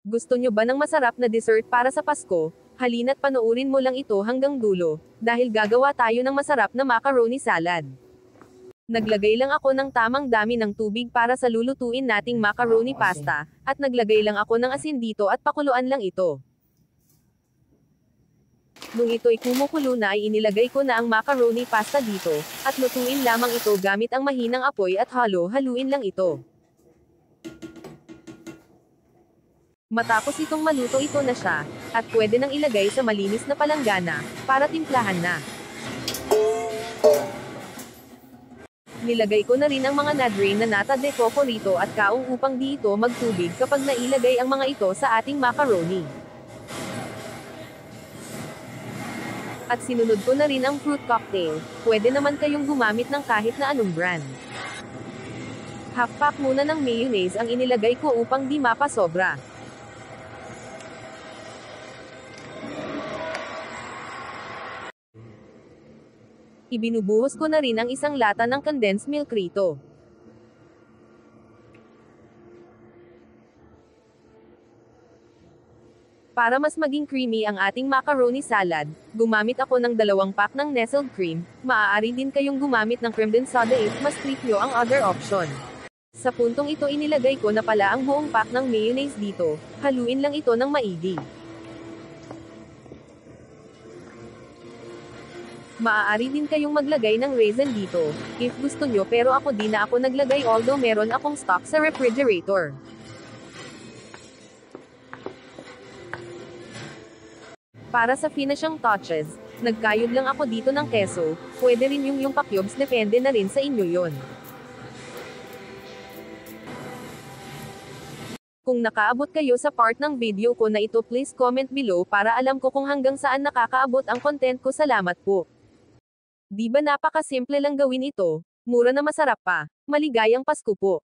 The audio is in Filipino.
Gusto nyo ba ng masarap na dessert para sa Pasko? Halina't panoorin mo lang ito hanggang dulo, dahil gagawa tayo ng masarap na macaroni salad. Naglagay lang ako ng tamang dami ng tubig para sa lulutuin nating macaroni pasta, at naglagay lang ako ng asin dito at pakuluan lang ito. Nung ito'y kumukulo na ay inilagay ko na ang macaroni pasta dito, at lutuin lamang ito gamit ang mahinang apoy at halo-haluin lang ito. Matapos itong maluto ito na siya, at pwede nang ilagay sa malinis na palanggana, para timplahan na. Nilagay ko na rin ang mga na-drain na nata de coco rito at kaong upang di ito magtubig kapag nailagay ang mga ito sa ating macaroni. At sinunod ko na rin ang fruit cocktail, pwede naman kayong gumamit ng kahit na anong brand. Half pack muna ng mayonnaise ang inilagay ko upang di mapasobra. Ibinubuhos ko na rin ang isang lata ng condensed milk rito. Para mas maging creamy ang ating macaroni salad, gumamit ako ng 2 pack ng nestled cream. Maaari din kayong gumamit ng creme soda if mas trip nyo ang other option. Sa puntong ito inilagay ko na pala ang buong pack ng mayonnaise dito, haluin lang ito ng maigi. Maaari din kayong maglagay ng raisin dito, if gusto nyo pero ako di na ako naglagay although meron akong stock sa refrigerator. Para sa finishing touches, nagkayod lang ako dito ng keso, pwede rin yung pa-cubes depende na rin sa inyo yon. Kung nakaabot kayo sa part ng video ko na ito please comment below para alam ko kung hanggang saan nakakaabot ang content ko salamat po. Di ba napakasimple lang gawin ito, mura na masarap pa, maligayang Pasko po.